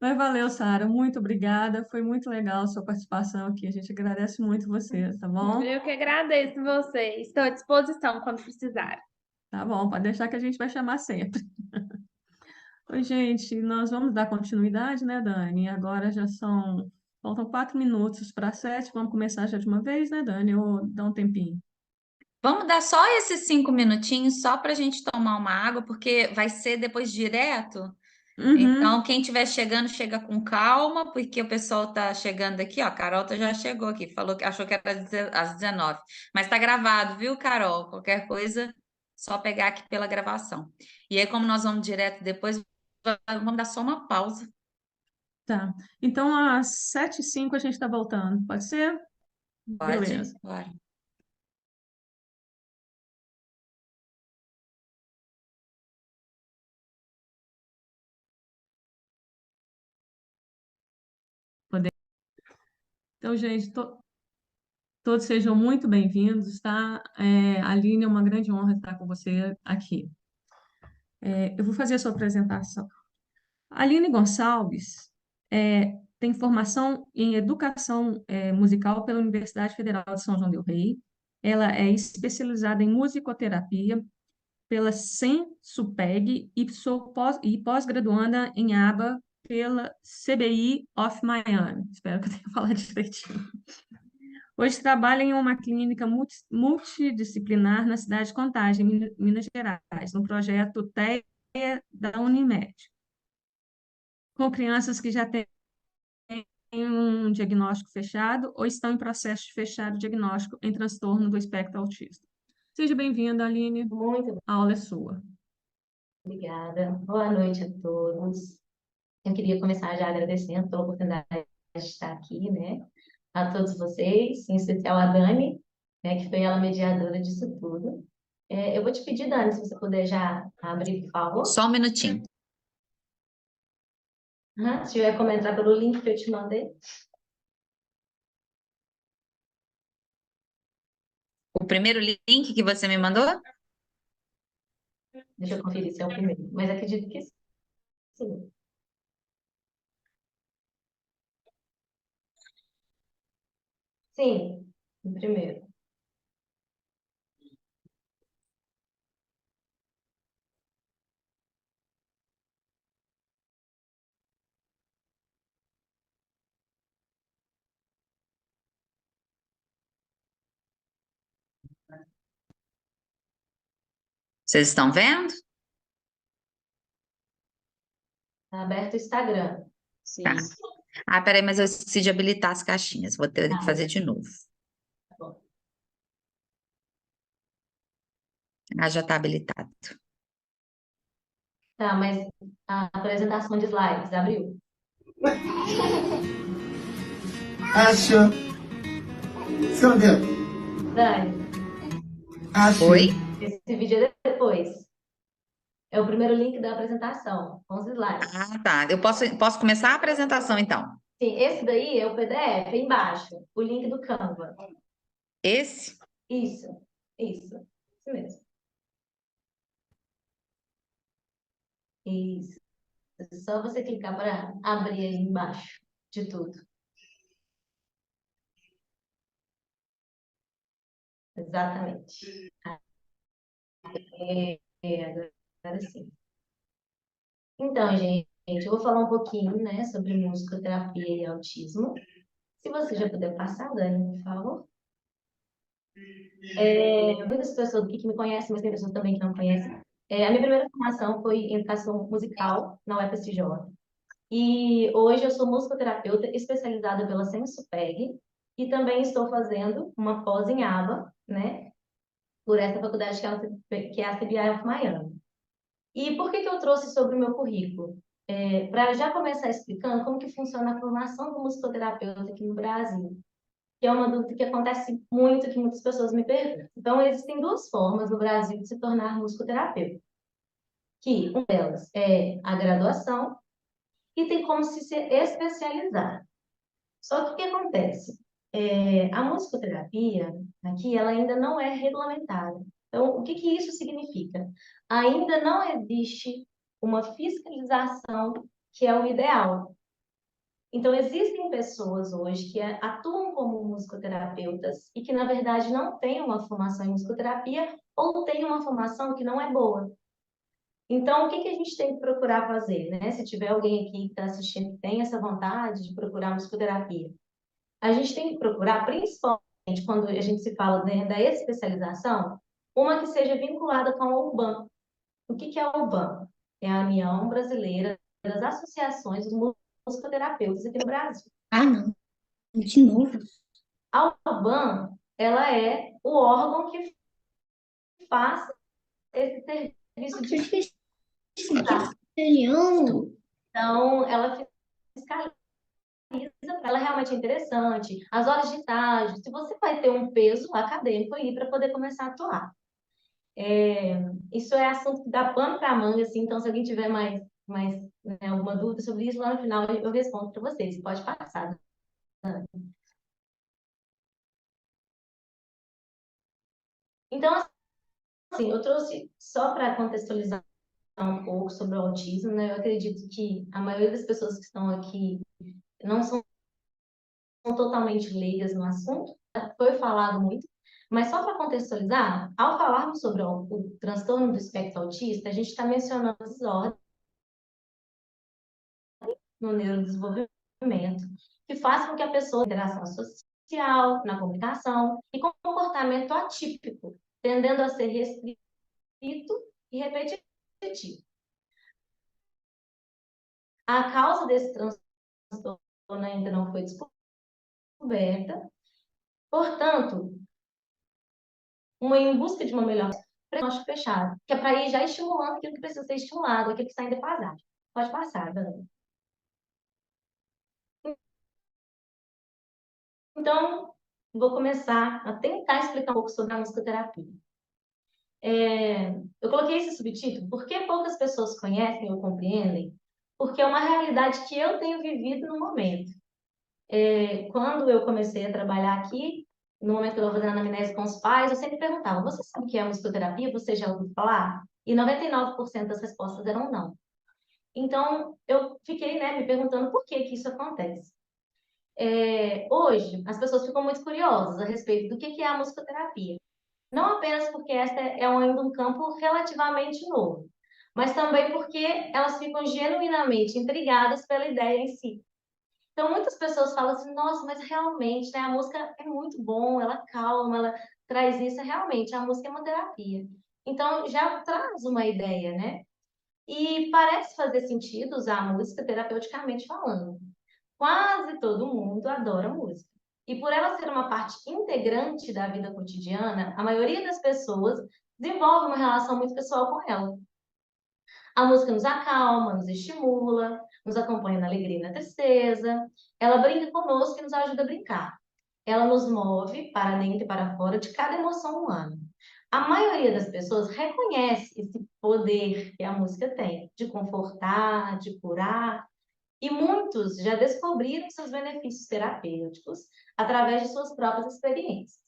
Mas valeu, Sara. Muito obrigada. Foi muito legal a sua participação aqui. A gente agradece muito você, tá bom? Eu que agradeço você. Estou à disposição quando precisar. Tá bom, pode deixar que a gente vai chamar sempre. Oi, gente, nós vamos dar continuidade, né, Dani? Agora já são. Faltam 4 minutos para 7. Vamos começar já de uma vez, né, Dani? Ou dá um tempinho? Vamos dar só esses 5 minutinhos só para a gente tomar uma água, porque vai ser depois direto. Uhum. Então, quem estiver chegando, chega com calma, porque o pessoal tá chegando aqui, ó. A Carol já chegou aqui, falou que achou que era às 19. Mas tá gravado, viu, Carol? Qualquer coisa, só pegar aqui pela gravação. E aí, como nós vamos direto depois, vamos dar só uma pausa. Tá. Então, às 7h05 a gente está voltando. Pode ser? Pode? Beleza. Bora. Então, gente, todos sejam muito bem-vindos, tá? Aline, é uma grande honra estar com você aqui. Eu vou fazer a sua apresentação. A Aline Gonçalves tem formação em educação musical pela Universidade Federal de São João del Rei. Ela é especializada em musicoterapia pela SEM-SUPEG e pós-graduanda em ABA pela CBI of Miami. Espero que eu tenha falado direitinho. Hoje trabalha em uma clínica multidisciplinar na cidade de Contagem, Minas Gerais, no projeto TEA da Unimed, com crianças que já têm um diagnóstico fechado ou estão em processo de fechar o diagnóstico em transtorno do espectro autista. Seja bem-vinda, Aline. Muito A aula é sua. obrigada. Boa noite a todos. Eu queria começar já agradecendo pela oportunidade de estar aqui, né? A todos vocês, em especial a Dani, né, que foi ela mediadora disso tudo. Eu vou te pedir, Dani, se você puder já abrir, por favor. Só um minutinho. Se tiver como entrar pelo link que eu te mandei. O primeiro link que você me mandou? Deixa eu conferir se é o primeiro. Mas acredito que sim. Sim, o primeiro. Vocês estão vendo? Está aberto o Instagram. Tá. Ah, peraí, mas eu esqueci de habilitar as caixinhas. Vou ter que Ah, fazer de novo. tá bom. Ah, já está habilitado. Tá, mas a apresentação de slides abriu? Acha. Você não viu? Dani, Acha. Oi? esse vídeo é depois. É o primeiro link da apresentação, com os slides. Ah, tá. Eu posso começar a apresentação, então. Sim, esse daí é o PDF embaixo, o link do Canva. Esse? Isso mesmo. Isso. É só você clicar para abrir aí embaixo de tudo. Exatamente. Agora sim. Então, gente, eu vou falar um pouquinho, né, sobre musicoterapia e autismo. Se você já puder passar, Dani, por favor. Muitas pessoas aqui que me conhecem, mas tem pessoas também que não conhecem. A minha primeira formação foi em educação musical na UFSJ. E hoje eu sou musicoterapeuta especializada pela Sensupeg e também estou fazendo uma pós em ABA, né, por essa faculdade que é a CBI of Miami. E por que que eu trouxe sobre o meu currículo? Para já começar explicando como que funciona a formação do musicoterapeuta aqui no Brasil, que é uma dúvida que acontece muito, que muitas pessoas me perguntam. Então, existem duas formas no Brasil de se tornar musicoterapeuta, que uma delas é a graduação e tem como se especializar. Só que o que acontece? A musicoterapia aqui, ela ainda não é regulamentada. Então, o que que isso significa? Ainda não existe uma fiscalização que é o ideal. Então, existem pessoas hoje que atuam como musicoterapeutas e que, na verdade, não têm uma formação em musicoterapia ou têm uma formação que não é boa. Então, o que a gente tem que procurar fazer, né? Se tiver alguém aqui que está assistindo que tem essa vontade de procurar musicoterapia, a gente tem que procurar, principalmente quando a gente se fala, né, da especialização, uma que seja vinculada com a UBAN. O que é a UBAN? É a União Brasileira das Associações dos Musicoterapeutas aqui no Brasil. Ah, não. De novo. A UBAN, ela é o órgão que faz esse serviço de fiscalização. Reunião. Então, ela fiscaliza, ela realmente é interessante, as horas de estágio, se você vai ter um peso acadêmico aí para poder começar a atuar. Isso é assunto que dá pano para manga, assim, então se alguém tiver mais né, alguma dúvida sobre isso, lá no final eu respondo para vocês, pode passar. Então, assim, eu trouxe só para contextualizar um pouco sobre o autismo, né? Eu acredito que a maioria das pessoas que estão aqui não são totalmente leigas no assunto, foi falado muito, mas só para contextualizar, ao falarmos sobre o transtorno do espectro autista, a gente está mencionando desordens no neurodesenvolvimento, que faz com que a pessoa tenha interação social, na comunicação e com comportamento atípico, tendendo a ser restrito e repetitivo. A causa desse transtorno ainda não foi descoberta, portanto, em busca de uma melhor diagnóstico fechado, que é para ir já estimulando aquilo que precisa ser estimulado, aquilo que está em defasagem. Pode passar, Dani. Então, vou começar a tentar explicar um pouco sobre a musicoterapia. Eu coloquei esse subtítulo porque poucas pessoas conhecem ou compreendem, porque é uma realidade que eu tenho vivido no momento. Quando eu comecei a trabalhar aqui, no momento que eu estava fazendo anamnese com os pais, eu sempre perguntava, você sabe o que é musicoterapia? Você já ouviu falar? E 99% das respostas eram não. Então, eu fiquei, né, me perguntando por que isso acontece. Hoje, as pessoas ficam muito curiosas a respeito do que é a musicoterapia. Não apenas porque esta é ainda um campo relativamente novo, mas também porque elas ficam genuinamente intrigadas pela ideia em si. Então, muitas pessoas falam assim, nossa, mas realmente, né, a música é muito bom, ela calma, ela traz isso, realmente, a música é uma terapia. Então, já traz uma ideia, né? E parece fazer sentido usar a música terapeuticamente falando. Quase todo mundo adora música. E por ela ser uma parte integrante da vida cotidiana, a maioria das pessoas desenvolve uma relação muito pessoal com ela. A música nos acalma, nos estimula, nos acompanha na alegria e na tristeza. Ela brinca conosco e nos ajuda a brincar. Ela nos move para dentro e para fora de cada emoção humana. A maioria das pessoas reconhece esse poder que a música tem de confortar, de curar, e muitos já descobriram seus benefícios terapêuticos através de suas próprias experiências.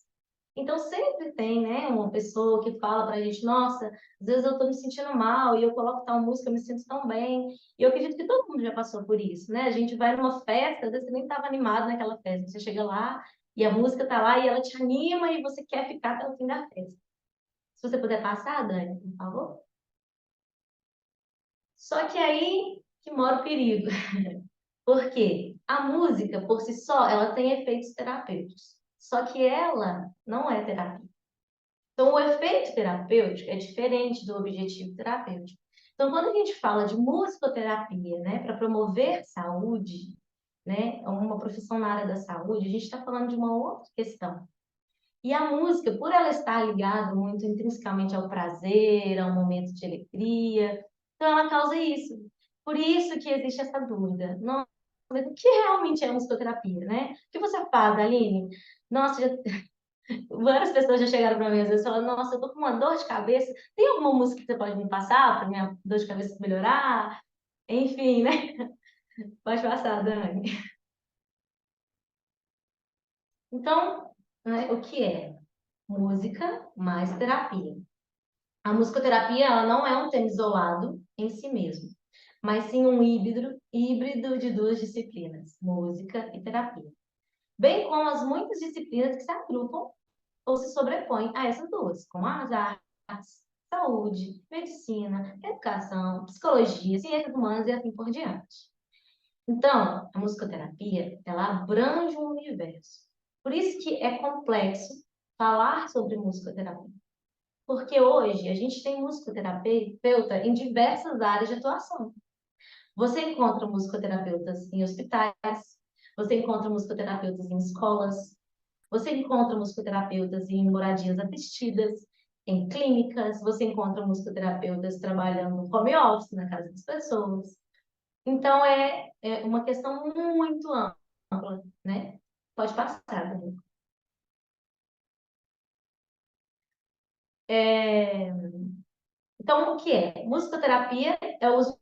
Então, sempre tem, né, uma pessoa que fala pra gente, nossa, às vezes eu tô me sentindo mal e eu coloco tal música, eu me sinto tão bem. E eu acredito que todo mundo já passou por isso, né? A gente vai numa festa, às vezes você nem estava animado naquela festa. Você chega lá e a música tá lá e ela te anima e você quer ficar até o fim da festa. Se você puder passar, Dani, por favor. Só que aí que mora o perigo. Porque a música, por si só, ela tem efeitos terapêuticos. Só que ela não é terapia. Então, o efeito terapêutico é diferente do objetivo terapêutico. Então, quando a gente fala de musicoterapia, né, para promover saúde, né, uma profissão na área da saúde, a gente está falando de uma outra questão. E a música, por ela estar ligada muito intrinsecamente ao prazer, ao momento de alegria, então ela causa isso. Por isso que existe essa dúvida. Nossa, mas o que realmente é musicoterapia, né? O que você faz, Aline? Nossa, várias pessoas já chegaram para mim às vezes falando, nossa, eu tô com uma dor de cabeça. Tem alguma música que você pode me passar para minha dor de cabeça melhorar? Enfim, né? Pode passar, Dani. Então, né, o que é? Música mais terapia. A musicoterapia, ela não é um tema isolado em si mesmo, mas sim um híbrido de duas disciplinas, música e terapia. Bem como as muitas disciplinas que se agrupam ou se sobrepõem a essas duas, como as artes, saúde, medicina, educação, psicologia, ciências humanas e assim por diante. Então, a musicoterapia, ela abrange um universo. Por isso que é complexo falar sobre musicoterapia. Porque hoje a gente tem musicoterapeuta em diversas áreas de atuação. Você encontra musicoterapeutas em hospitais, você encontra musicoterapeutas em escolas, você encontra musicoterapeutas em moradias assistidas, em clínicas, você encontra musicoterapeutas trabalhando no home office, na casa das pessoas. Então, é uma questão muito ampla, né? Pode passar, Dani. Então, o que é? Musicoterapia é o uso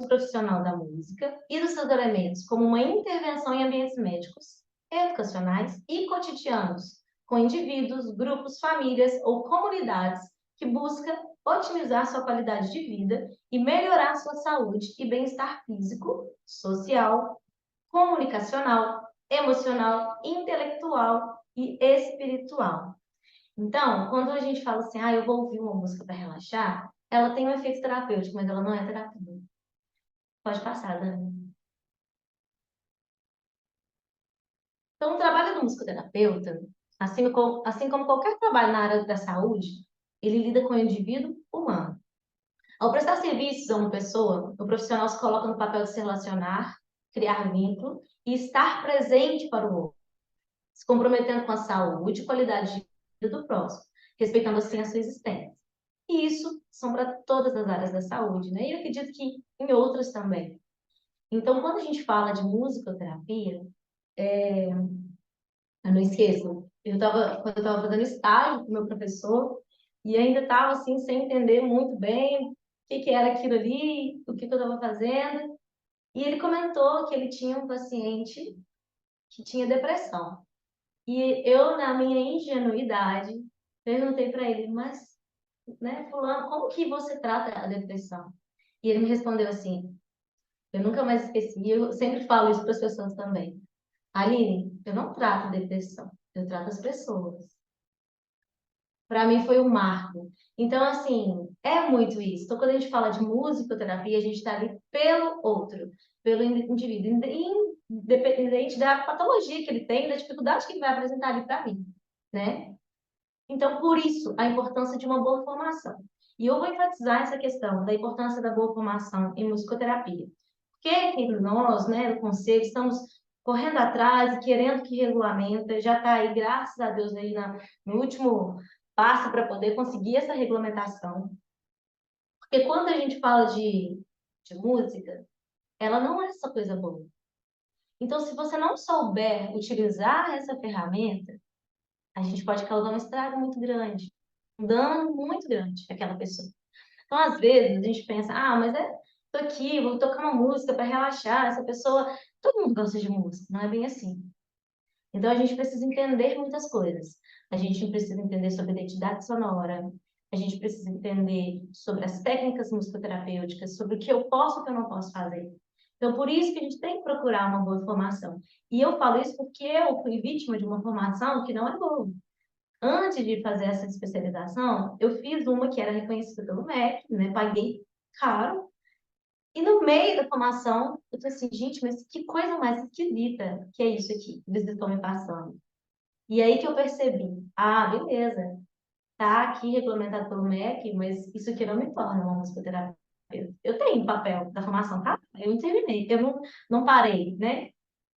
profissional da música e dos seus elementos como uma intervenção em ambientes médicos, educacionais e cotidianos, com indivíduos, grupos, famílias ou comunidades que busca otimizar sua qualidade de vida e melhorar sua saúde e bem-estar físico, social, comunicacional, emocional, intelectual e espiritual. Então, quando a gente fala assim, eu vou ouvir uma música para relaxar, ela tem um efeito terapêutico, mas ela não é terapia. Pode passar, Dani. Então, o trabalho do musicoterapeuta, assim como qualquer trabalho na área da saúde, ele lida com o indivíduo humano. Ao prestar serviços a uma pessoa, o profissional se coloca no papel de se relacionar, criar vínculo e estar presente para o outro, se comprometendo com a saúde e qualidade de vida do próximo, respeitando assim a sua existência. E isso são para todas as áreas da saúde, né? E eu acredito que em outras também. Então, quando a gente fala de musicoterapia, eu não esqueço, quando eu estava fazendo estágio com o meu professor, e ainda estava assim, sem entender muito bem o que era aquilo ali, o que eu estava fazendo. E ele comentou que ele tinha um paciente que tinha depressão. E eu, na minha ingenuidade, perguntei para ele, mas, né, fulano, como que você trata a depressão? E ele me respondeu assim, eu nunca mais esqueci, e eu sempre falo isso para as pessoas também. Aline, eu não trato depressão, eu trato as pessoas. Para mim foi um marco. Então, assim, é muito isso. Então, quando a gente fala de musicoterapia, a gente está ali pelo outro, pelo indivíduo, independente da patologia que ele tem, da dificuldade que ele vai apresentar ali para mim, né? Então, por isso, a importância de uma boa formação. E eu vou enfatizar essa questão da importância da boa formação em musicoterapia. Porque nós, né, do Conselho, estamos correndo atrás e querendo que regulamenta, já está aí, graças a Deus, aí no último passo para poder conseguir essa regulamentação. Porque quando a gente fala de música, ela não é só coisa boa. Então, se você não souber utilizar essa ferramenta, a gente pode causar um estrago muito grande, um dano muito grande àquela pessoa. Então, às vezes, a gente pensa, mas tô aqui, vou tocar uma música para relaxar, essa pessoa... Todo mundo gosta de música, não é bem assim. Então, a gente precisa entender muitas coisas. A gente precisa entender sobre identidade sonora, a gente precisa entender sobre as técnicas musicoterapêuticas, sobre o que eu posso e o que eu não posso fazer. Então, por isso que a gente tem que procurar uma boa formação. E eu falo isso porque eu fui vítima de uma formação que não é boa. Antes de fazer essa especialização, eu fiz uma que era reconhecida pelo MEC, né? Paguei caro. E no meio da formação, eu tô assim, gente, mas que coisa mais esquisita que é isso aqui, que eles estão me passando. E aí que eu percebi, beleza, tá aqui regulamentado pelo MEC, mas isso aqui não me torna uma musicoterapeuta. Eu tenho papel da formação, tá? Eu não terminei, eu não parei, né?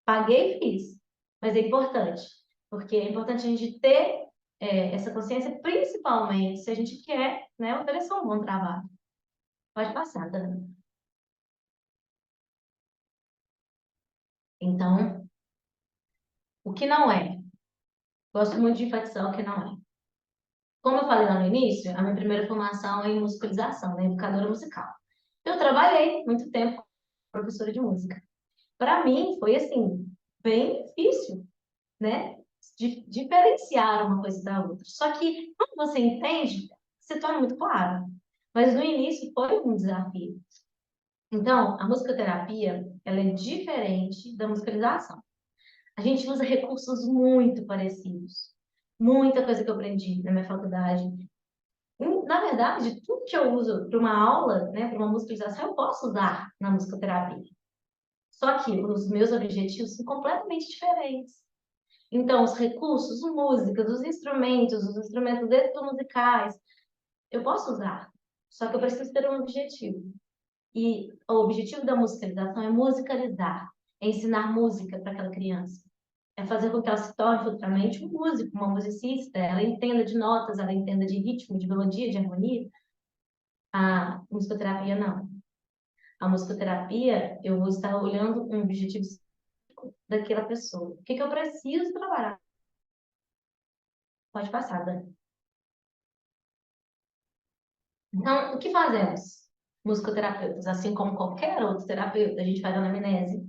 Paguei e fiz. Mas é importante, porque é importante a gente ter essa consciência, principalmente se a gente quer, né, oferecer um bom trabalho. Pode passar, Dani. Então, o que não é? Gosto muito de enfatizar o que não é. Como eu falei lá no início, a minha primeira formação é em musicalização, né, educadora musical. Eu trabalhei muito tempo como professora de música. Para mim, foi assim, bem difícil, né? Diferenciar uma coisa da outra. Só que, quando você entende, se torna muito claro. Mas no início foi um desafio. Então, a musicoterapia, ela é diferente da musicalização. A gente usa recursos muito parecidos. Muita coisa que eu aprendi na minha faculdade. Na verdade, tudo que eu uso para uma aula, né, para uma musicalização, eu posso usar na musicoterapia. Só que os meus objetivos são completamente diferentes. Então, os recursos, músicas, os instrumentos musicais, eu posso usar. Só que eu preciso ter um objetivo. E o objetivo da musicalização é musicalizar, é ensinar música para aquela criança. É fazer com que ela se torne futuramente um músico, uma musicista, ela entenda de notas, ela entenda de ritmo, de melodia, de harmonia. A musicoterapia não. A musicoterapia, eu vou estar olhando um objetivo daquela pessoa. O que eu preciso trabalhar? Pode passar, Dani. Então, o que fazemos? Musicoterapeutas, assim como qualquer outro terapeuta, a gente faz anamnese.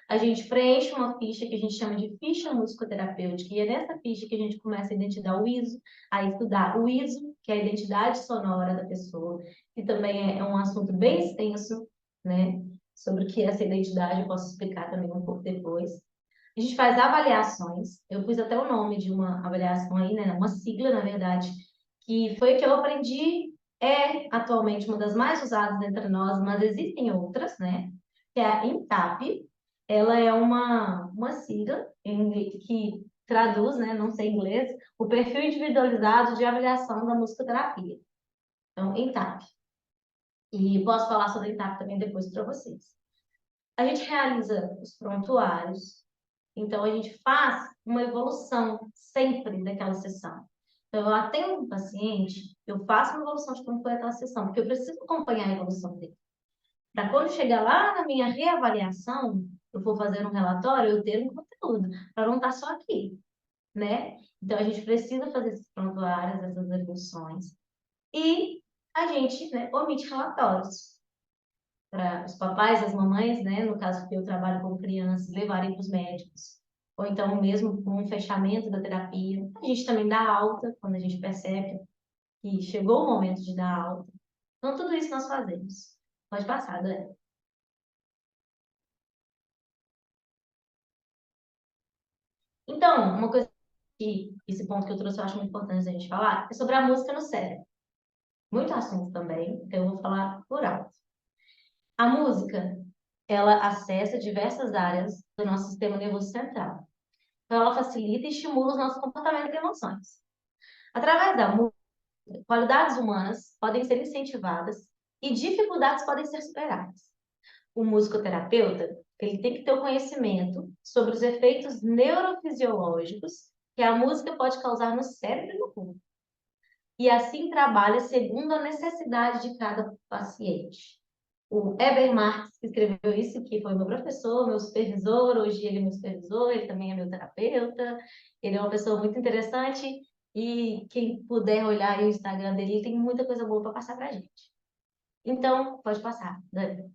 A gente preenche uma ficha que a gente chama de ficha musicoterapêutica, e é nessa ficha que a gente começa a identificar o ISO, a estudar o ISO, que é a identidade sonora da pessoa, que também é um assunto bem extenso, né? Sobre o que é essa identidade, eu posso explicar também um pouco depois. A gente faz avaliações, eu pus até o nome de uma avaliação aí, né? Uma sigla, na verdade, que foi que eu aprendi, é atualmente uma das mais usadas entre nós, mas existem outras, né? Que é a INTAP. Ela é uma sigla que traduz, né? Não sei inglês, o perfil individualizado de avaliação da musicoterapia. Então, INTAP. E posso falar sobre a INTAP também depois para vocês. A gente realiza os prontuários, então a gente faz uma evolução sempre daquela sessão. Então, eu atendo um paciente, eu faço uma evolução de como foi aquela sessão, porque eu preciso acompanhar a evolução dele. Para quando chegar lá na minha reavaliação, eu for fazer um relatório, eu ter um conteúdo, para não estar só aqui, né? Então, a gente precisa fazer esses prontuários, essas evoluções. E a gente, né, omite relatórios para os papais, as mamães, né, no caso que eu trabalho com crianças, levarem para os médicos, ou então mesmo com o fechamento da terapia. A gente também dá alta quando a gente percebe que chegou o momento de dar alta. Então, tudo isso nós fazemos. Pode passar, Dani. Então, uma coisa que esse ponto que eu trouxe eu acho muito importante a gente falar é sobre a música no cérebro. Muito assunto também, então eu vou falar por alto. A música, ela acessa diversas áreas do nosso sistema nervoso central. Então, ela facilita e estimula os nossos comportamentos e emoções. Através da música, qualidades humanas podem ser incentivadas e dificuldades podem ser superadas. O musicoterapeuta, ele tem que ter o conhecimento sobre os efeitos neurofisiológicos que a música pode causar no cérebro e no corpo. E assim trabalha segundo a necessidade de cada paciente. O Heber Marx que escreveu isso, que foi meu professor, meu supervisor, hoje ele é meu supervisor, ele também é meu terapeuta, ele é uma pessoa muito interessante e quem puder olhar aí o Instagram dele, ele tem muita coisa boa para passar para a gente. Então, pode passar, Dani.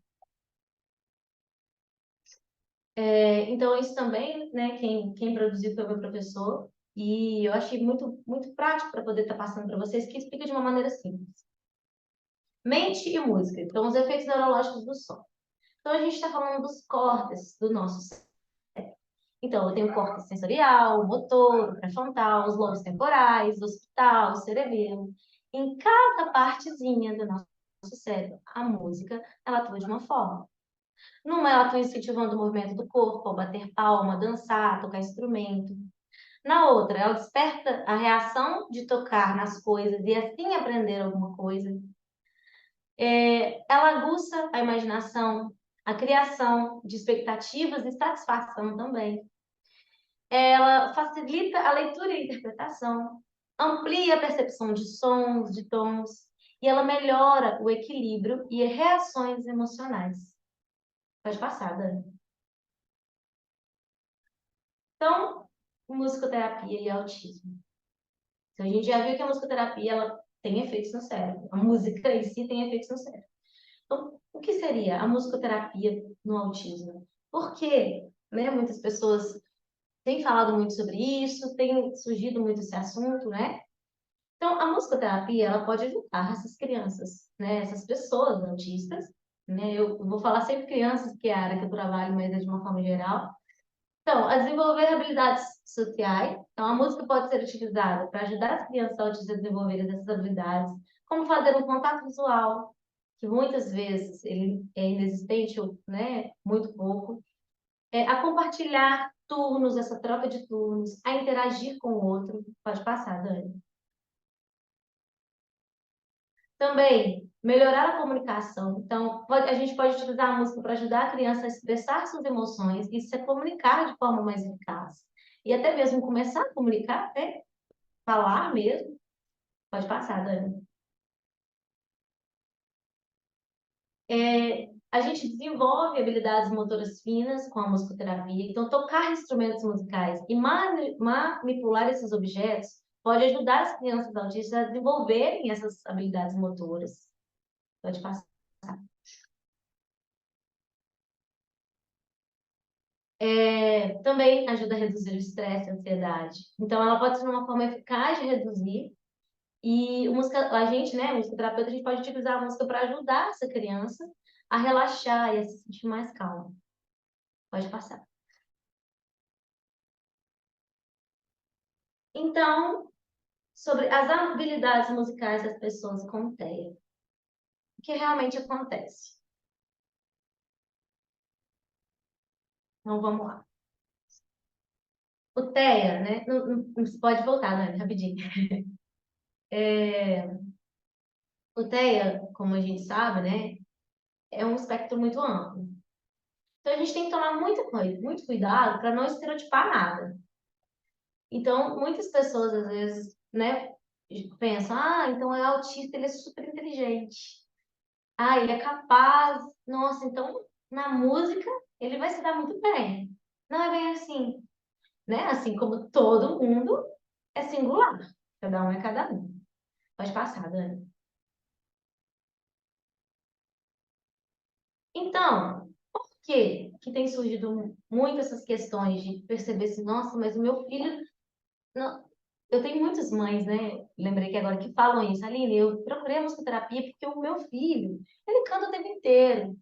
Então, isso também, né, quem produziu foi o meu professor, e eu achei muito, muito prático para poder estar passando para vocês, que explica de uma maneira simples. Mente e música, então os efeitos neurológicos do som. Então, a gente está falando dos córtex do nosso cérebro. Então, eu tenho o córtex sensorial, o motor, o pré-frontal, os lobos temporais, o occipital, o cerebelo. Em cada partezinha do nosso cérebro, a música, ela atua de uma forma. Numa, ela atua incentivando o movimento do corpo, ao bater palma, dançar, tocar instrumento. Na outra, ela desperta a reação de tocar nas coisas e assim aprender alguma coisa. Ela aguça a imaginação, a criação de expectativas e satisfação também. Ela facilita a leitura e a interpretação, amplia a percepção de sons, de tons, e ela melhora o equilíbrio e reações emocionais. Pode passar, Dani. Então, musicoterapia e autismo. Então, a gente já viu que a musicoterapia ela tem efeitos no cérebro. A música em si tem efeitos no cérebro. Então, o que seria a musicoterapia no autismo? Por quê? Né? Muitas pessoas têm falado muito sobre isso, tem surgido muito esse assunto, né? Então, a musicoterapia ela pode ajudar essas crianças, né? Essas pessoas autistas né? Eu vou falar sempre crianças, que é a área que eu trabalho, mas é de uma forma geral. Então, a desenvolver habilidades sociais. Então, a música pode ser utilizada para ajudar as crianças autistas a desenvolver essas habilidades, como fazer um contato visual, que muitas vezes ele é inexistente ou, né, muito pouco. A compartilhar turnos, essa troca de turnos, a interagir com o outro. Pode passar, Dani. Também, melhorar a comunicação. Então, a gente pode utilizar a música para ajudar a criança a expressar suas emoções e se comunicar de forma mais eficaz. E até mesmo começar a comunicar, né? Falar mesmo. Pode passar, Dani. A gente desenvolve habilidades motoras finas com a musicoterapia. Então, tocar instrumentos musicais e manipular esses objetos pode ajudar as crianças autistas a desenvolverem essas habilidades motoras. Pode passar. Também ajuda a reduzir o estresse e a ansiedade. Então, ela pode ser uma forma eficaz de reduzir. E a gente, né, musicoterapeuta, a gente pode utilizar a música para ajudar essa criança a relaxar e a se sentir mais calma. Pode passar. Então, sobre as habilidades musicais das pessoas com TEA. O que realmente acontece? Então, vamos lá. O TEA, né? Não pode voltar, Nani, rapidinho. O TEA, como a gente sabe, né? É um espectro muito amplo. Então, a gente tem que tomar muito cuidado para não estereotipar nada. Então, muitas pessoas, às vezes, né, pensam, então é autista, ele é super inteligente. Ele é capaz. Nossa, então, na música, ele vai se dar muito bem. Não é bem assim, né? Assim como todo mundo é singular. Cada um é cada um. Pode passar, Dani. Então, por que tem surgido muito essas questões de perceber assim, nossa, mas o meu filho... Não, eu tenho muitas mães, né? Lembrei que agora que falam isso. Aline, eu procurei a musicoterapia porque o meu filho, ele canta o tempo inteiro.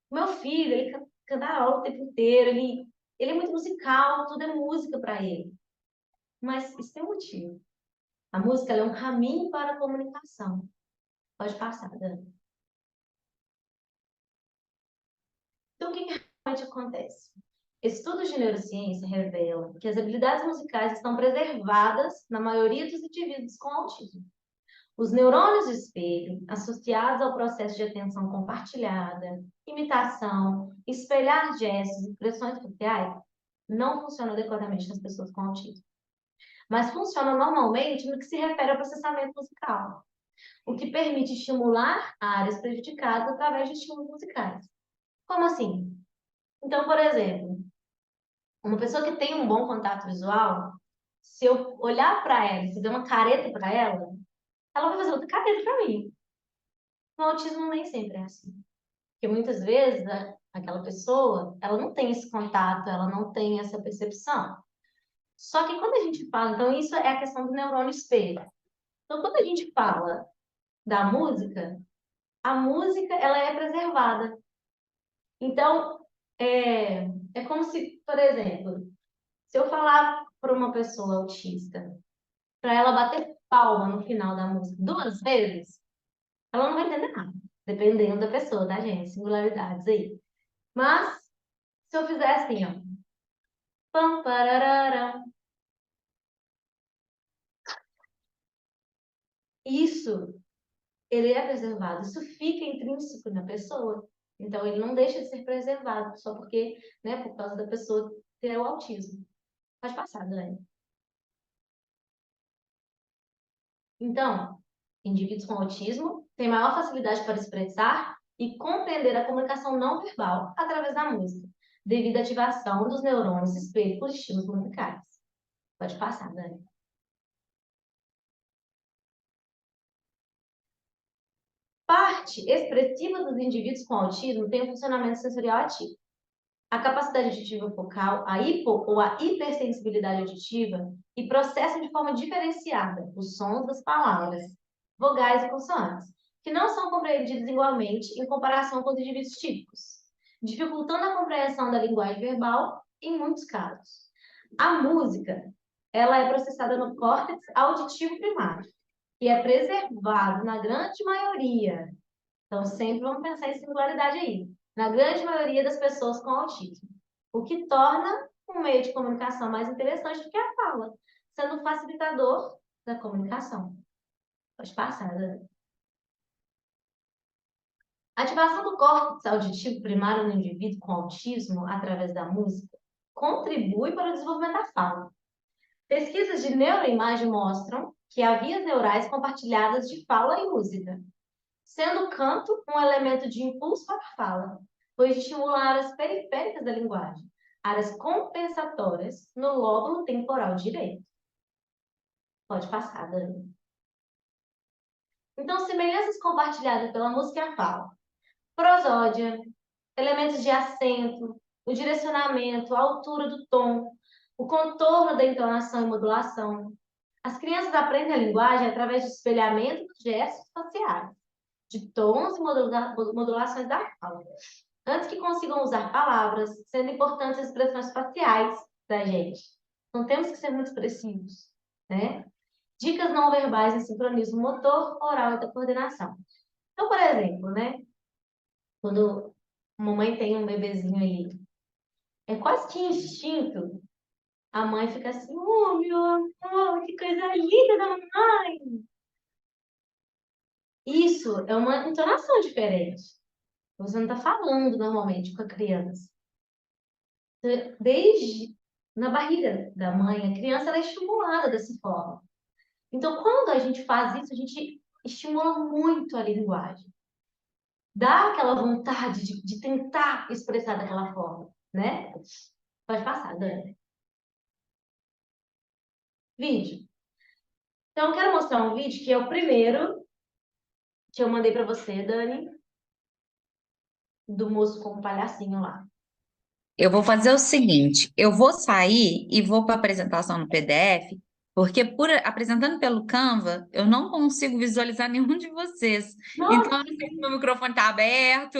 O meu filho, ele canta aula o tempo inteiro. Ele é muito musical, tudo é música para ele. Mas isso tem um motivo. A música ela é um caminho para a comunicação. Pode passar, Dani. Então, o que realmente acontece? Estudos de neurociência revelam que as habilidades musicais estão preservadas na maioria dos indivíduos com autismo. Os neurônios de espelho, associados ao processo de atenção compartilhada, imitação, espelhar gestos e expressões faciais, não funcionam adequadamente nas pessoas com autismo. Mas funcionam normalmente no que se refere ao processamento musical, o que permite estimular áreas prejudicadas através de estímulos musicais. Como assim? Então, por exemplo, uma pessoa que tem um bom contato visual, se eu olhar para ela e fizer uma careta para ela vai fazer outra careta para mim. No autismo nem sempre é assim. Porque muitas vezes aquela pessoa, ela não tem esse contato, ela não tem essa percepção. Só que quando a gente fala, então isso é a questão do neurônio espelho. Então quando a gente fala da música, a música ela é preservada. Então é como se, por exemplo, se eu falar para uma pessoa autista, para ela bater palma no final da música 2 vezes, ela não vai entender nada. Dependendo da pessoa, tá, gente? Singularidades aí. Mas, se eu fizer assim, ó. Pam, parararam. Isso, ele é preservado. Isso fica intrínseco na pessoa. Então, ele não deixa de ser preservado, só porque, né, por causa da pessoa ter o autismo. Pode passar, Dani. Então, indivíduos com autismo têm maior facilidade para expressar e compreender a comunicação não verbal através da música, devido à ativação dos neurônios espelho por estímulos musicais. Pode passar, Dani. Parte expressiva dos indivíduos com autismo tem um funcionamento sensorial ativo. A capacidade auditiva focal, a hipo ou a hipersensibilidade auditiva, e processam de forma diferenciada os sons das palavras, vogais e consoantes. que não são compreendidos igualmente em comparação com os indivíduos típicos, dificultando a compreensão da linguagem verbal em muitos casos. A música, ela é processada no córtex auditivo primário e é preservado na grande maioria. Então, sempre vamos pensar em singularidade aí. Na grande maioria das pessoas com autismo, o que torna um meio de comunicação mais interessante do que a fala, sendo um facilitador da comunicação. Pode passar, Dani. A ativação do córtex auditivo primário no indivíduo com autismo, através da música, contribui para o desenvolvimento da fala. Pesquisas de neuroimagem mostram que há vias neurais compartilhadas de fala e música, sendo o canto um elemento de impulso para a fala, pois estimula áreas periféricas da linguagem, áreas compensatórias no lóbulo temporal direito. Pode passar, Dani. Então, semelhanças compartilhadas pela música e a fala. Prosódia, elementos de acento, o direcionamento, a altura do tom, o contorno da entonação e modulação. As crianças aprendem a linguagem através de espelhamento dos gestos faciais, de tons e modulações da fala, antes que consigam usar palavras, sendo importantes as expressões faciais da gente. Não temos que ser muito expressivos, né? Dicas não verbais em sincronismo motor, oral e da coordenação. Então, por exemplo, né? Quando a mamãe tem um bebezinho ali, é quase que instinto. A mãe fica assim, oh, meu amor, que coisa linda da mamãe. Isso é uma entonação diferente. Você não está falando normalmente com a criança. Desde na barriga da mãe, a criança ela é estimulada dessa forma. Então, quando a gente faz isso, a gente estimula muito a linguagem. Dá aquela vontade de tentar expressar daquela forma, né? Pode passar, Dani. Vídeo. Então, eu quero mostrar um vídeo que é o primeiro que eu mandei para você, Dani, do moço com o palhacinho lá. Eu vou fazer o seguinte, eu vou sair e vou para a apresentação no PDF, porque apresentando pelo Canva, eu não consigo visualizar nenhum de vocês. Nossa, Então, eu não sei se meu microfone está aberto.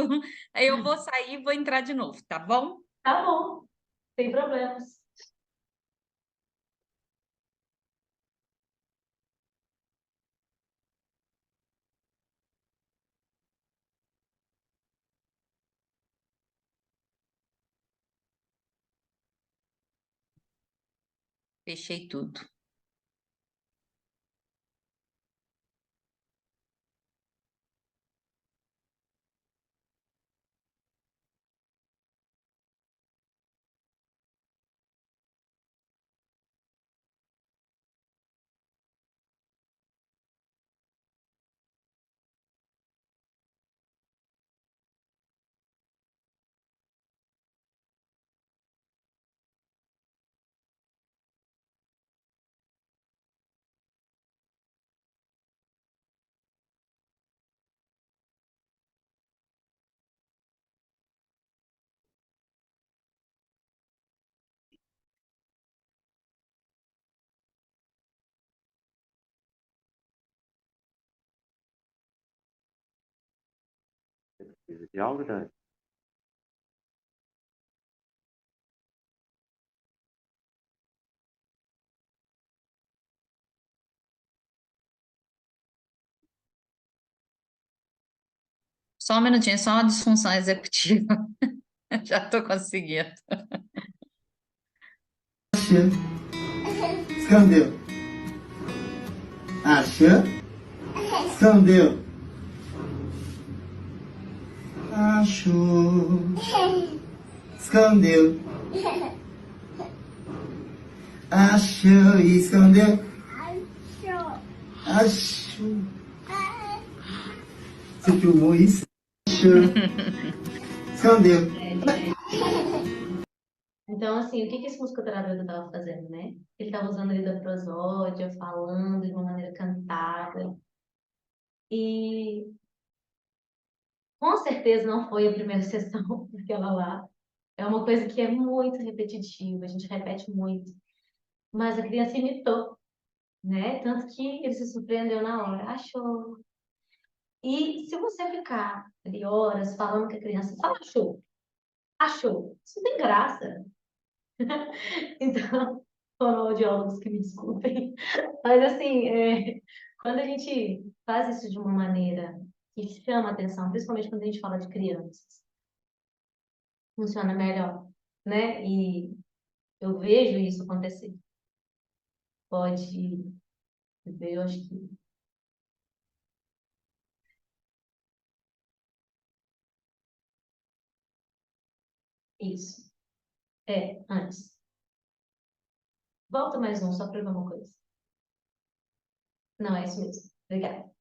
Aí eu vou sair e vou entrar de novo, tá bom? tá bom, sem problemas. Fechei tudo. De algo, Dani? Só um minutinho, só uma disfunção executiva. Já estou conseguindo. Escondeu. Achou? Escondeu. Achou. Escondeu. Achou e escondeu. Achou. Você filmou isso? Achou. Escondeu. Então, assim, o que que esse musicoterapeuta estava fazendo, né? Ele estava usando ali da prosódia, falando de uma maneira cantada. E com certeza não foi a primeira sessão daquela lá. É uma coisa que é muito repetitiva, a gente repete muito. Mas a criança imitou, né? Tanto que ele se surpreendeu na hora. Achou. E se você ficar ali horas falando que a criança só achou, isso não tem graça. Então, fonoaudiólogos que me desculpem. Mas assim, quando a gente faz isso de uma maneira que chama atenção, principalmente quando a gente fala de crianças, funciona melhor, né? E eu vejo isso acontecer. Pode ver, eu acho que isso. Antes. Volta mais um, só para ver uma coisa. Não, é isso mesmo. Obrigada.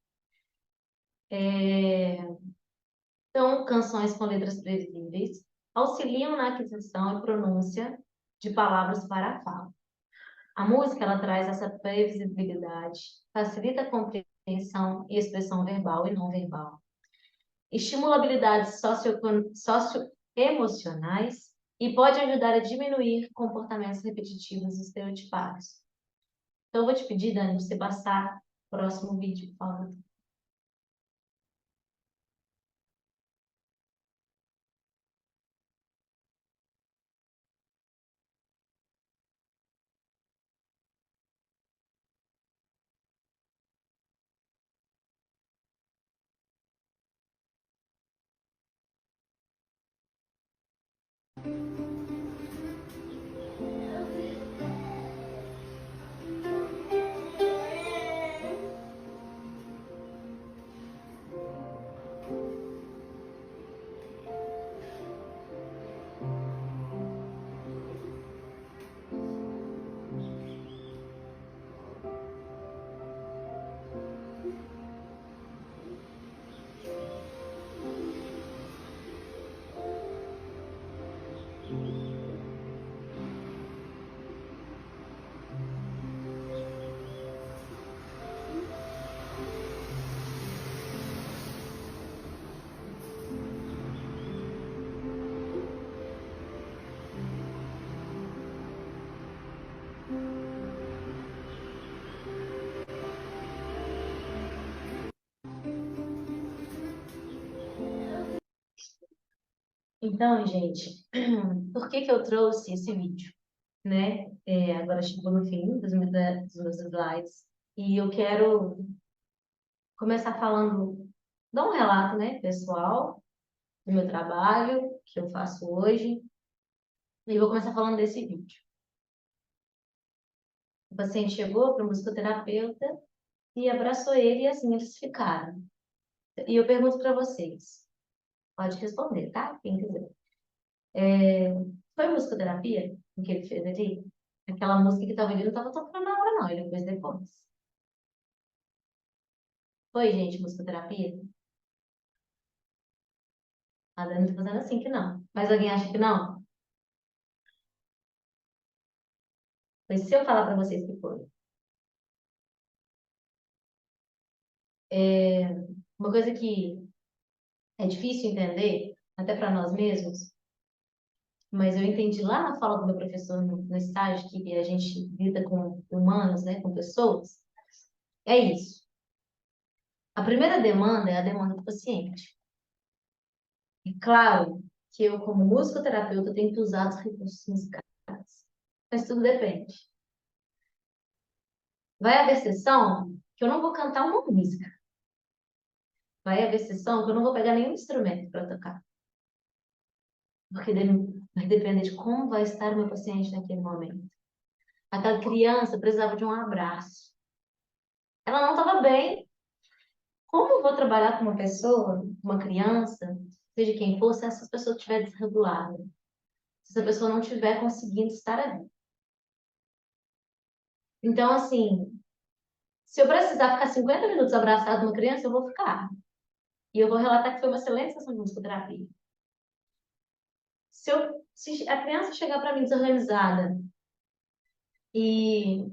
Então, canções com letras previsíveis auxiliam na aquisição e pronúncia de palavras para a fala. A música, ela traz essa previsibilidade, facilita a compreensão e expressão verbal e não verbal, estimula habilidades socioemocionais e pode ajudar a diminuir comportamentos repetitivos e estereotipados. Então, eu vou te pedir, Dani, para você passar o próximo vídeo, por favor. Então, gente, por que que eu trouxe esse vídeo, né? Agora chegou no fim dos meus slides e eu quero começar falando, dar um relato, né, pessoal do meu trabalho que eu faço hoje e vou começar falando desse vídeo. O paciente chegou para o musicoterapeuta e abraçou ele e assim eles ficaram. E eu pergunto para vocês, pode responder, tá? Quem quiser. Foi musicoterapia o que ele fez ali? Aquela música que estava ali não estava tocando na hora, não, ele fez depois. Foi, gente, musicoterapia? A Dani tá fazendo assim que não. Mas alguém acha que não? Mas se eu falar para vocês que foi. Uma coisa que é difícil entender, até para nós mesmos, mas eu entendi lá na fala do meu professor no estágio que a gente lida com humanos, né, com pessoas, é isso. A primeira demanda é a demanda do paciente. É claro que eu, como musicoterapeuta, tenho que usar os recursos musicais, mas tudo depende. Vai haver sessão que eu não vou cantar uma música. Vai haver sessão que eu não vou pegar nenhum instrumento para tocar. Porque vai depender de como vai estar o meu paciente naquele momento. Aquela criança precisava de um abraço. Ela não estava bem. Como eu vou trabalhar com uma pessoa, uma criança, seja quem for, se essa pessoa estiver desregulada? Se essa pessoa não estiver conseguindo estar ali? Então, assim, se eu precisar ficar 50 minutos abraçado uma criança, eu vou ficar. E eu vou relatar que foi uma excelente sessão de musicoterapia. Se a criança chegar para mim desorganizada e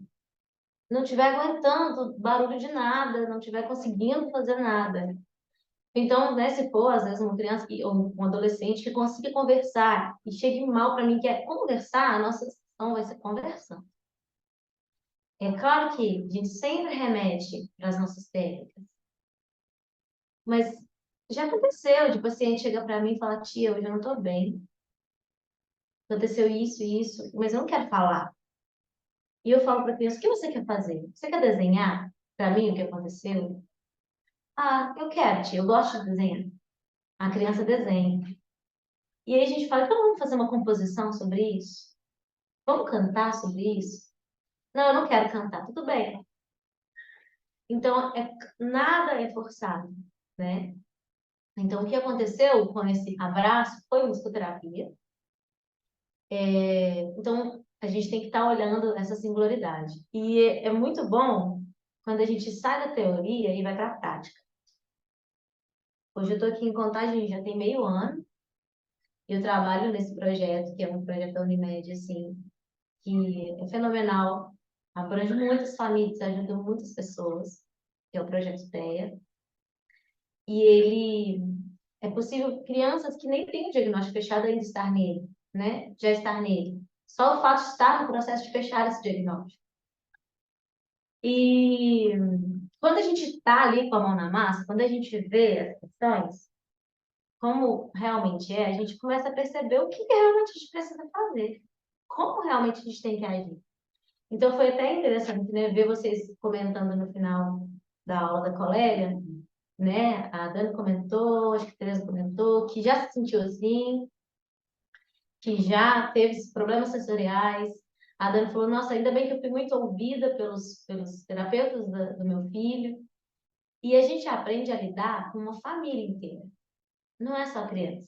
não estiver aguentando barulho de nada, não estiver conseguindo fazer nada. Então, né, se for, às vezes, uma criança ou um adolescente que consiga conversar e chegue mal para mim, que é conversar, a nossa sessão vai ser conversando. É claro que a gente sempre remete para as nossas técnicas. Mas já aconteceu de paciente chegar para mim e falar, tia, hoje eu não tô bem. Aconteceu isso, mas eu não quero falar. E eu falo para a criança, o que você quer fazer? Você quer desenhar para mim o que aconteceu? Ah, eu quero, tia, eu gosto de desenhar. A criança desenha. E aí a gente fala, então vamos fazer uma composição sobre isso? Vamos cantar sobre isso? Não, eu não quero cantar. Tudo bem. Então, nada é forçado, né? Então, o que aconteceu com esse abraço foi musicoterapia. Então, a gente tem que estar olhando essa singularidade. E é muito bom quando a gente sai da teoria e vai para a prática. Hoje eu estou aqui em Contagem, já tem meio ano, e eu trabalho nesse projeto, que é um projeto da Unimed, assim, que é fenomenal, abrange muitas famílias, ajuda muitas pessoas, que é o projeto TEA. E ele é possível crianças que nem têm o diagnóstico fechado ainda estar nele, né? Já estar nele. Só o fato de estar no processo de fechar esse diagnóstico. E quando a gente está ali com a mão na massa, quando a gente vê as questões, como realmente é, a gente começa a perceber o que realmente a gente precisa fazer. Como realmente a gente tem que agir. Então foi até interessante, né, ver vocês comentando no final da aula da colega, né? A Dani comentou, acho que a Teresa comentou, que já se sentiu assim, que já teve esses problemas sensoriais. A Dani falou, nossa, ainda bem que eu fui muito ouvida pelos terapeutas do meu filho. E a gente aprende a lidar com uma família inteira, não é só a criança.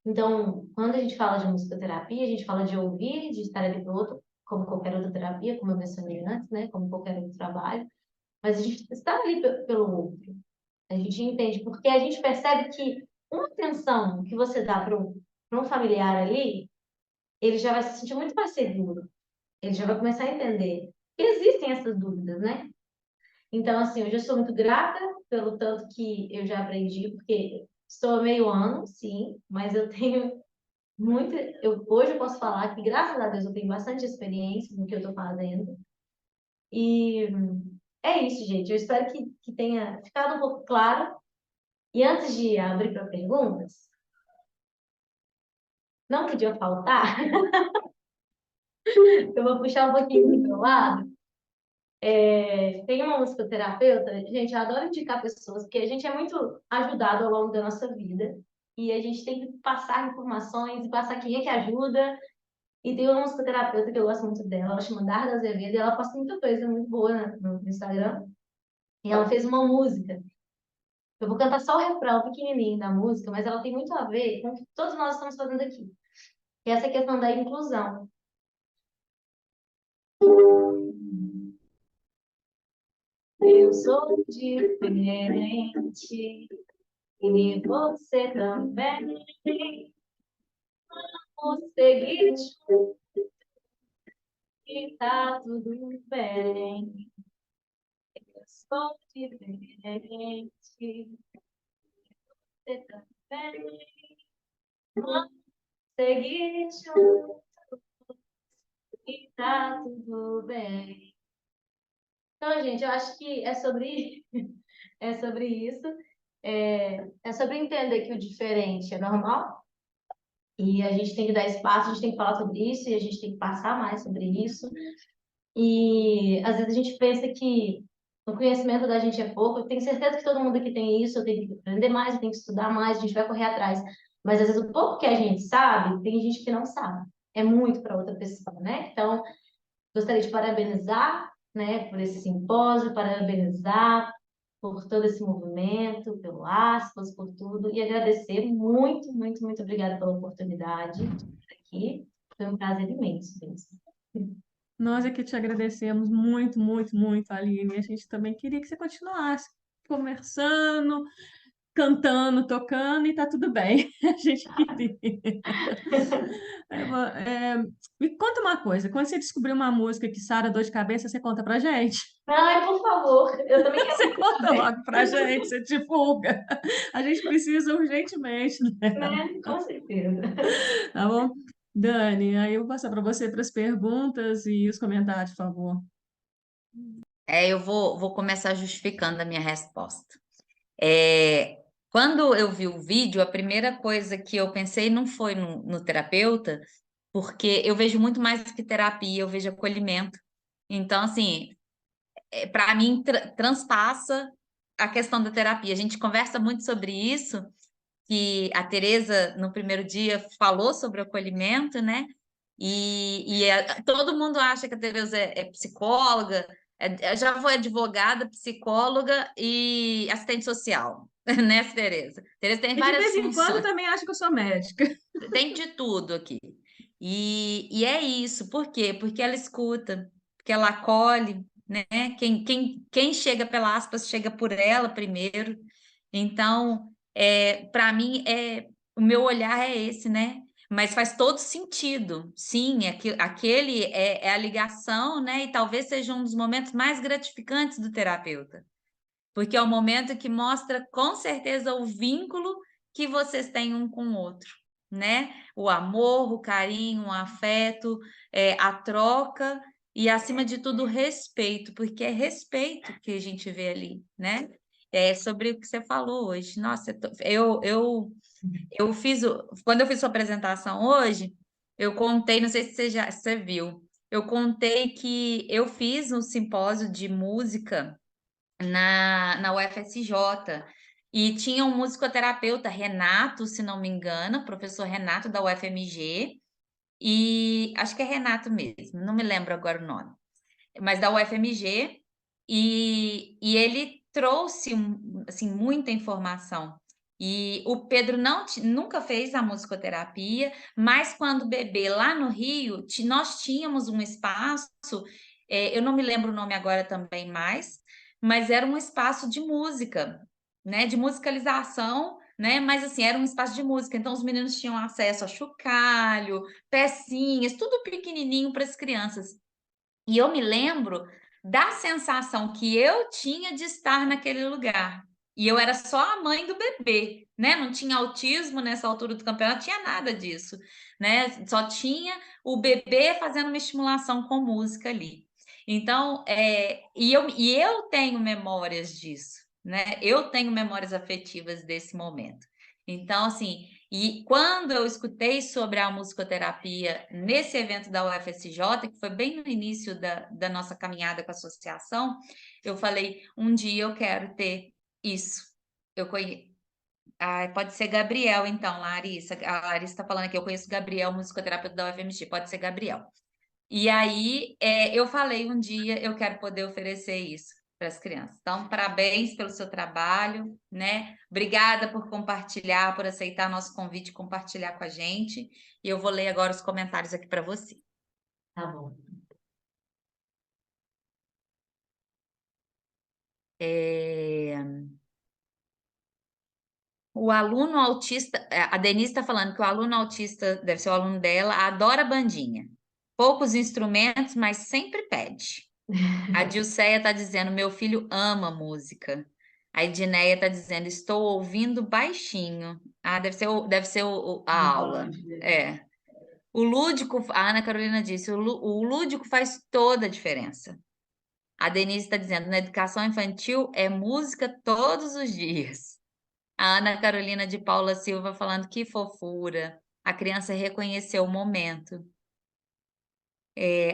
Então, quando a gente fala de musicoterapia, a gente fala de ouvir, de estar ali para o outro, como qualquer outra terapia, como eu mencionei antes, né? Como qualquer outro trabalho. Mas a gente está ali pelo outro. A gente entende, porque a gente percebe que uma atenção que você dá para um familiar ali, ele já vai se sentir muito mais seguro. Ele já vai começar a entender que existem essas dúvidas, né? Então, assim, eu já sou muito grata pelo tanto que eu já aprendi, porque estou há meio ano, sim, mas eu tenho muito. Hoje eu posso falar que, graças a Deus, eu tenho bastante experiência no que eu estou fazendo. E é isso, gente. Eu espero que tenha ficado um pouco claro. E antes de abrir para perguntas, não podia faltar, eu vou puxar um pouquinho do meu lado. Tem uma musicoterapeuta, gente, eu adoro indicar pessoas, porque a gente é muito ajudado ao longo da nossa vida. E a gente tem que passar informações e passar quem é que ajuda. E tem uma musicoterapeuta que eu gosto muito dela, ela chama Darda Azevedo, e ela posta muita coisa muito boa no Instagram. E ela fez uma música. Eu vou cantar só o refrão pequenininho da música, mas ela tem muito a ver com o que todos nós estamos fazendo aqui. Que é essa questão da inclusão. Eu sou diferente e você também. Vamos seguir juntos e tá tudo bem. Eu sou diferente, você também. Vamos seguir juntos e tá tudo bem. Então, gente, eu acho que é sobre, é sobre isso. É sobre entender que o diferente é normal e a gente tem que dar espaço, a gente tem que falar sobre isso e a gente tem que passar mais sobre isso. E às vezes a gente pensa que o conhecimento da gente é pouco. Eu tenho certeza que todo mundo aqui tem isso, eu tenho que aprender mais, eu tenho que estudar mais, a gente vai correr atrás. Mas às vezes o pouco que a gente sabe, tem gente que não sabe. É muito para outra pessoa, né? Então, gostaria de parabenizar, né, por esse simpósio, parabenizar por todo esse movimento, pelo Aspas, por tudo, e agradecer muito, muito, muito obrigada pela oportunidade de estar aqui. Foi um prazer imenso mesmo. Nós aqui te agradecemos muito, muito, muito, Aline. A gente também queria que você continuasse conversando, cantando, tocando e tá tudo bem. A gente queria. Me conta uma coisa, quando você descobrir uma música que sara a dor de cabeça, você conta pra gente? Ai, por favor, eu também quero Você conta saber, logo pra gente, você divulga. A gente precisa urgentemente, né? né? Com certeza. Tá bom? Dani, aí eu vou passar para você para as perguntas e os comentários, por favor. Eu vou começar justificando a minha resposta. É, Quando eu vi o vídeo, a primeira coisa que eu pensei não foi no terapeuta, porque eu vejo muito mais que terapia, eu vejo acolhimento. Então, assim, para mim, transpassa a questão da terapia. A gente conversa muito sobre isso, que a Tereza, no primeiro dia, falou sobre o acolhimento, né? Todo mundo acha que a Tereza é psicóloga, já foi advogada, psicóloga e assistente social, né, Tereza? Tereza tem E de várias vez em quando funções, também acho que eu sou médica. tem de tudo aqui. E é isso, por quê? Porque ela escuta, porque ela acolhe, né? Quem chega pela aspas, chega por ela primeiro. Então, para mim, o meu olhar é esse, né? Mas faz todo sentido. Sim, aquele é a ligação, né? E talvez seja um dos momentos mais gratificantes do terapeuta, porque é o momento que mostra com certeza o vínculo que vocês têm um com o outro, né? O amor, o carinho, o afeto, a troca e, acima de tudo, o respeito, porque é respeito que a gente vê ali, né? É sobre o que você falou hoje. Nossa, eu fiz, quando eu fiz sua apresentação hoje, eu contei, não sei se você viu, eu contei que eu fiz um simpósio de música na UFSJ. E tinha um musicoterapeuta, Renato, se não me engano, professor Renato da UFMG, e acho que é Renato mesmo, não me lembro agora o nome, mas da UFMG, e ele trouxe assim, muita informação. E o Pedro nunca fez a musicoterapia, mas quando bebê lá no Rio, nós tínhamos um espaço, eu não me lembro o nome agora também mais, mas era um espaço de música, né, de musicalização, né, mas assim, era um espaço de música, então os meninos tinham acesso a chocalho, pecinhas, tudo pequenininho para as crianças. E eu me lembro da sensação que eu tinha de estar naquele lugar. E eu era só a mãe do bebê, né? Não tinha autismo nessa altura do campeonato, não tinha nada disso, né? Só tinha o bebê fazendo uma estimulação com música ali. Então, eu tenho memórias disso, né? Eu tenho memórias afetivas desse momento. Então, assim, e quando eu escutei sobre a musicoterapia nesse evento da UFSJ, que foi bem no início da nossa caminhada com a associação, eu falei, um dia eu quero ter isso. Eu conheço. Pode ser Gabriel, então, Larissa. A Larissa está falando aqui, eu conheço Gabriel, musicoterapeuta da UFMG, pode ser Gabriel. E aí, eu falei um dia, eu quero poder oferecer isso para as crianças. Então, parabéns pelo seu trabalho, né? Obrigada por compartilhar, por aceitar nosso convite e compartilhar com a gente. E eu vou ler agora os comentários aqui para você. Tá bom. O aluno autista, a Denise está falando que o aluno autista, deve ser o aluno dela, adora bandinha. Poucos instrumentos, mas sempre pede. A Dilceia está dizendo, meu filho ama música. A Edneia está dizendo, estou ouvindo baixinho. Deve ser a aula. É. O lúdico, a Ana Carolina disse, o lúdico faz toda a diferença. A Denise está dizendo, na educação infantil é música todos os dias. A Ana Carolina de Paula Silva falando que fofura. A criança reconheceu o momento.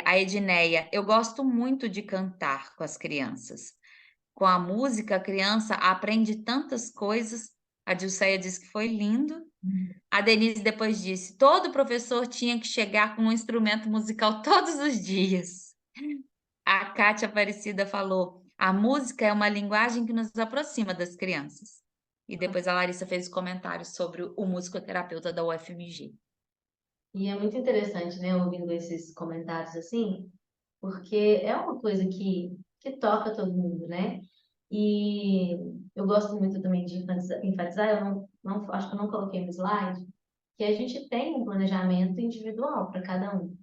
A Edneia, eu gosto muito de cantar com as crianças. Com a música, a criança aprende tantas coisas. A Dilceia disse que foi lindo. A Denise depois disse: todo professor tinha que chegar com um instrumento musical todos os dias. A Kátia Aparecida falou: a música é uma linguagem que nos aproxima das crianças. E depois a Larissa fez comentários sobre o musicoterapeuta da UFMG. E é muito interessante, né, ouvindo esses comentários assim, porque é uma coisa que toca todo mundo, né? E eu gosto muito também de enfatizar, acho que eu não coloquei no slide, que a gente tem um planejamento individual para cada um,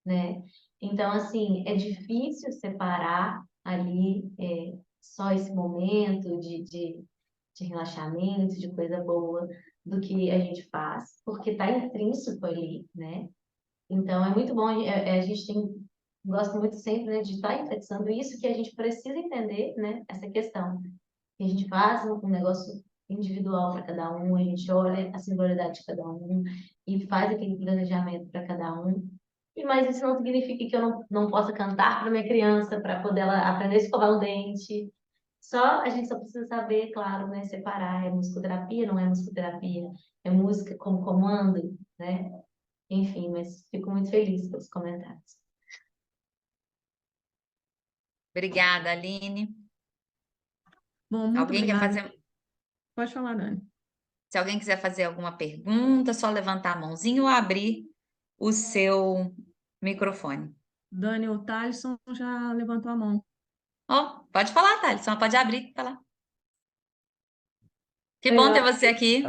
né? Então, assim, é difícil separar ali só esse momento de relaxamento, de coisa boa, do que a gente faz, porque está intrínseco ali, né? Então, é muito bom, a gente gosta muito sempre, né, de estar enfatizando isso, que a gente precisa entender, né, essa questão. Que a gente faz um negócio individual para cada um, a gente olha a singularidade de cada um e faz aquele planejamento para cada um. Mas isso não significa que eu não possa cantar para minha criança, para poder ela aprender a escovar o dente. A gente só precisa saber, claro, né, separar, é musicoterapia, não é musicoterapia, é música como comando, né? Enfim, mas fico muito feliz pelos comentários. Obrigada, Aline. Bom, muito Alguém quer obrigada. fazer... Pode falar, Dani. Se alguém quiser fazer alguma pergunta, é só levantar a mãozinha ou abrir o seu microfone. Dani, o Thalisson já levantou a mão. Ó, pode falar, Thalisson, pode abrir, falar. Que bom Legal. ter você aqui.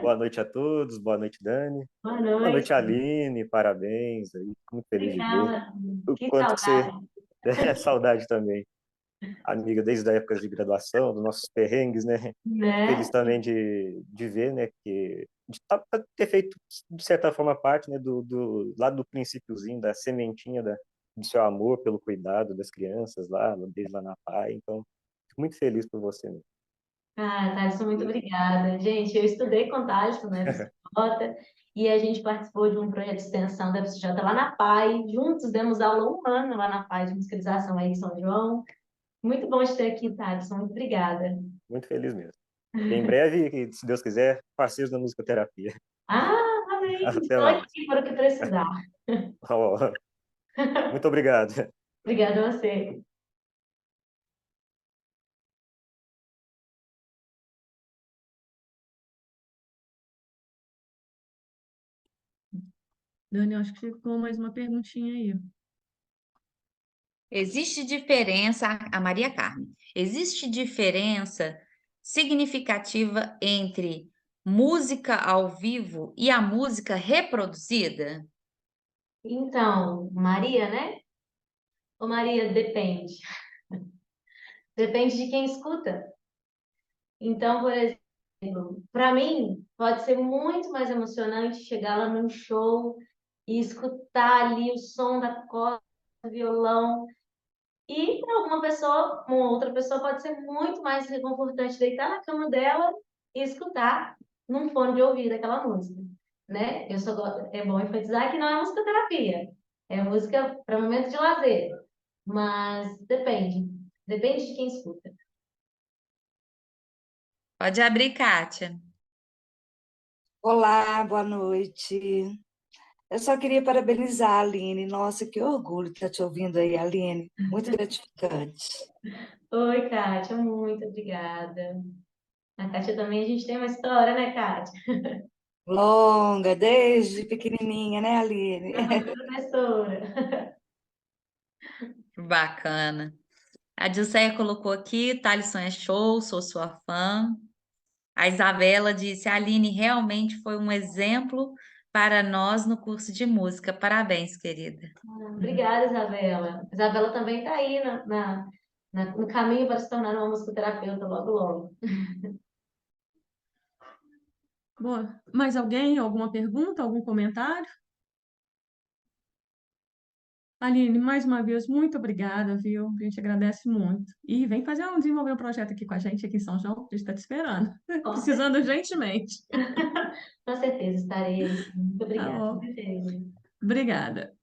Boa noite a todos, boa noite, Dani. Boa Boa noite. noite, Aline, parabéns. Aí, fico muito feliz de ver Obrigada. o Que quanto que você saudade. é saudade também. Amiga desde a época de graduação, dos nossos perrengues, né? Né? Feliz também de ver, né, que ter feito, de certa forma, parte, né, lá do princípiozinho, da sementinha do seu amor pelo cuidado das crianças lá, desde lá na PAI. Então, fico muito feliz por você, né? Ah, Thalisson, muito obrigada. Gente, eu estudei com Thalisson na FCJ e a gente participou de um projeto de extensão da FCJ lá na PAI. Juntos demos aula um ano lá na PAI de musicalização aí em São João. Muito bom te ter aqui, Thalisson. Muito obrigada. Muito feliz mesmo. E em breve, se Deus quiser, parceiros da musicoterapia. Ah, amém. Até Estou mais. aqui para o que precisar. Muito obrigado. Obrigada a você. Dani, acho que ficou mais uma perguntinha aí. Existe diferença, a Maria Carmen, existe diferença significativa entre música ao vivo e a música reproduzida? Então, Maria, né? Ô, Maria, depende. Depende de quem escuta. Então, por exemplo, para mim, pode ser muito mais emocionante chegar lá num show e escutar ali o som da corda, do violão. E para alguma pessoa, uma outra pessoa, pode ser muito mais reconfortante deitar na cama dela e escutar num fone de ouvido aquela música, né? É bom enfatizar que não é musicoterapia, é música para momento de lazer, mas depende de quem escuta. Pode abrir, Kátia. Olá, boa noite. Eu só queria parabenizar a Aline. Nossa, que orgulho estar te ouvindo aí, Aline. Muito gratificante. Oi, Kátia, muito obrigada. A Kátia também, a gente tem uma história, né, Kátia? Longa, desde pequenininha, né, Aline? Professora. Bacana. A Dilceia colocou aqui, Thalisson é show, sou sua fã. A Isabela disse, a Aline realmente foi um exemplo para nós no curso de música. Parabéns, querida. Obrigada, Isabela. Isabela também está aí no caminho para se tornar uma musicoterapeuta logo, logo. Boa. Mais alguém? Alguma pergunta? Algum comentário? Aline, mais uma vez, muito obrigada, viu? A gente agradece muito. E vem desenvolver um projeto aqui com a gente, aqui em São João, a gente está te esperando. Com Precisando urgentemente. Com certeza estarei aí. Muito Tá obrigada. bom. Muito feliz. Obrigada.